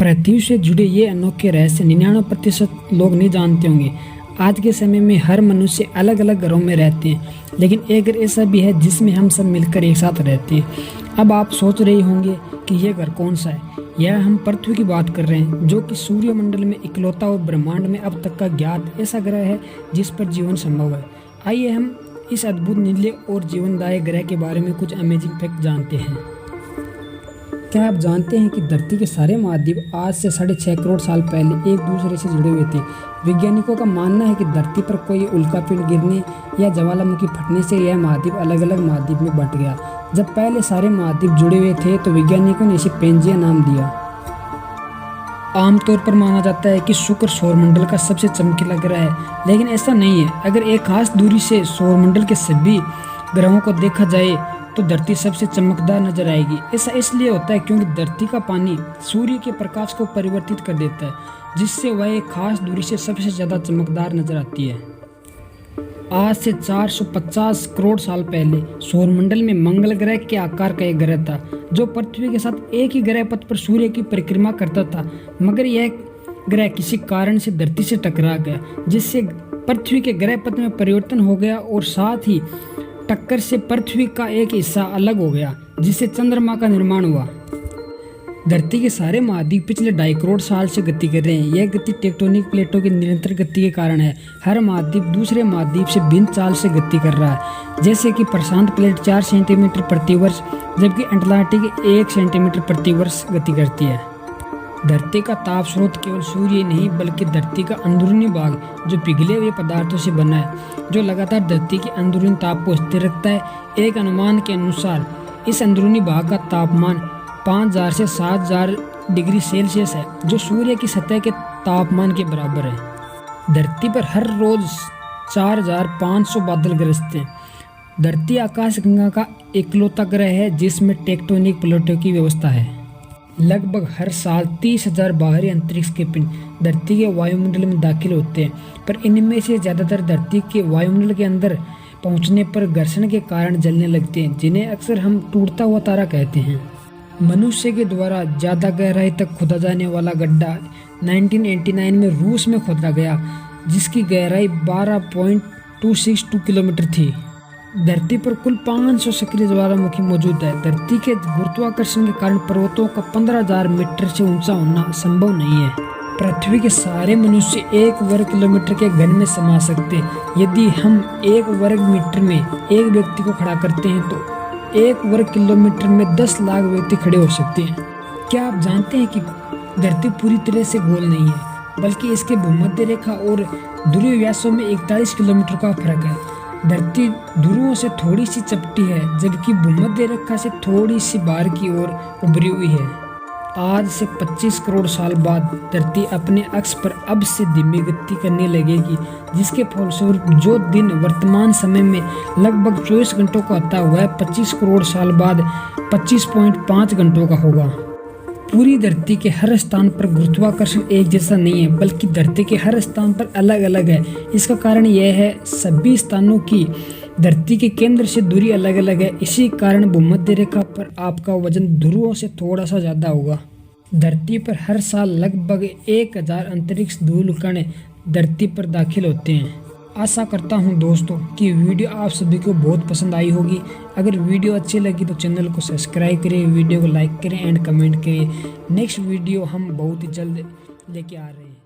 पृथ्वी से जुड़े ये अनोखे रहस्य 99% लोग नहीं जानते होंगे। आज के समय में हर मनुष्य अलग अलग घरों में रहते हैं, लेकिन एक घर ऐसा भी है जिसमें हम सब मिलकर एक साथ रहते हैं। अब आप सोच रहे होंगे कि यह घर कौन सा है। यह हम पृथ्वी की बात कर रहे हैं, जो कि सूर्यमंडल में इकलौता और ब्रह्मांड में अब तक का ज्ञात ऐसा ग्रह है जिस पर जीवन संभव है। आइए हम इस अद्भुत नीले और जीवनदायक ग्रह के बारे में कुछ अमेजिंग फैक्ट जानते हैं। क्या आप जानते हैं कि धरती के सारे महाद्वीप आज से 6.5 करोड़ साल पहले एक दूसरे से जुड़े हुए थे। वैज्ञानिकों का मानना है कि धरती पर कोई उल्कापिंड गिरने या ज्वालामुखी फटने से यह महाद्वीप अलग अलग महाद्वीप में बंट गया। जब पहले सारे महाद्वीप जुड़े हुए थे तो वैज्ञानिकों ने इसे पेंजिया नाम दिया। आमतौर पर माना जाता है कि शुक्र सौरमंडल का सबसे चमकीला ग्रह है, लेकिन ऐसा नहीं है। अगर एक खास दूरी से सौरमंडल के सभी ग्रहों को देखा जाए तो धरती सबसे चमकदार नजर आएगी। ऐसा इसलिए होता है क्योंकि धरती का पानी सूर्य के प्रकाश को परिवर्तित कर देता है, जिससे वह एक खास दूरी से सबसे ज्यादा चमकदार नजर आती है। आज से 450 करोड़ साल पहले सौरमंडल में मंगल ग्रह के आकार का एक ग्रह था, जो पृथ्वी के साथ एक ही ग्रह पथ पर सूर्य की परिक्रमा करता था। मगर यह ग्रह किसी कारण से धरती से टकरा गया, जिससे पृथ्वी के ग्रह पथ में परिवर्तन हो गया और साथ ही टक्कर से पृथ्वी का एक हिस्सा अलग हो गया, जिससे चंद्रमा का निर्माण हुआ। धरती के सारे महाद्वीप पिछले 2.5 करोड़ साल से गति कर रहे हैं। यह गति टेक्टोनिक प्लेटों की निरंतर गति के कारण है। हर महाद्वीप दूसरे महाद्वीप से भिन्न चाल से गति कर रहा है। जैसे कि प्रशांत प्लेट 4 सेंटीमीटर प्रति वर्ष, जबकि अटलांटिक 1 सेंटीमीटर प्रति वर्ष गति करती है। धरती का ताप स्रोत केवल सूर्य ही नहीं, बल्कि धरती का अंदरूनी भाग जो पिघले हुए पदार्थों से बना है, जो लगातार धरती के अंदरूनी ताप को स्थिर रखता है। एक अनुमान के अनुसार इस अंदरूनी भाग का तापमान 5000 से 7000 डिग्री सेल्सियस है, जो सूर्य की सतह के तापमान के बराबर है। धरती पर हर रोज 4500 बादल गरजते हैं। धरती आकाशगंगा का इकलौता ग्रह है जिसमें टेक्टोनिक प्लेटों की व्यवस्था है। लगभग हर साल 30,000 बाहरी अंतरिक्ष के पिंड धरती के वायुमंडल में दाखिल होते हैं, पर इनमें से ज़्यादातर धरती के वायुमंडल के अंदर पहुंचने पर घर्षण के कारण जलने लगते हैं, जिन्हें अक्सर हम टूटता हुआ तारा कहते हैं। मनुष्य के द्वारा ज़्यादा गहराई तक खोदा जाने वाला गड्ढा 1989 में रूस में खोदा गया, जिसकी गहराई 12.262 किलोमीटर थी। धरती पर कुल 500 सक्रिय ज्वालामुखी मौजूद है। धरती के गुरुत्वाकर्षण के कारण पर्वतों का 15,000 मीटर से ऊंचा होना संभव नहीं है। पृथ्वी के सारे मनुष्य 1 वर्ग किलोमीटर के घन में समा सकते हैं। यदि हम 1 वर्ग मीटर में एक व्यक्ति को खड़ा करते हैं तो 1 वर्ग किलोमीटर में 10 लाख व्यक्ति खड़े हो सकते हैं। क्या आप जानते हैं कि धरती पूरी तरह से गोल नहीं है, बल्कि इसके भूमध्य रेखा और ध्रुवीय व्यासों में 41 किलोमीटर का फर्क है। धरती ध्रुवों से थोड़ी सी चपटी है, जबकि भूमध्य रेखा से थोड़ी सी बाहर की ओर उभरी हुई है। आज से 25 करोड़ साल बाद धरती अपने अक्ष पर अब से धीमी गति करने लगेगी, जिसके फलस्वरूप जो दिन वर्तमान समय में लगभग 24 घंटों का होता है, वह 25 करोड़ साल बाद 25.5 घंटों का होगा। पूरी धरती के हर स्थान पर गुरुत्वाकर्षण एक जैसा नहीं है, बल्कि धरती के हर स्थान पर अलग अलग है। इसका कारण यह है सभी स्थानों की धरती के केंद्र से दूरी अलग अलग है। इसी कारण भूमध्य रेखा पर आपका वजन ध्रुवों से थोड़ा सा ज्यादा होगा। धरती पर हर साल लगभग 1000 अंतरिक्ष धूल कण धरती पर दाखिल होते हैं। आशा करता हूं दोस्तों कि वीडियो आप सभी को बहुत पसंद आई होगी। अगर वीडियो अच्छी लगी तो चैनल को सब्सक्राइब करें, वीडियो को लाइक करें एंड कमेंट करें। नेक्स्ट वीडियो हम बहुत ही जल्द लेके आ रहे हैं।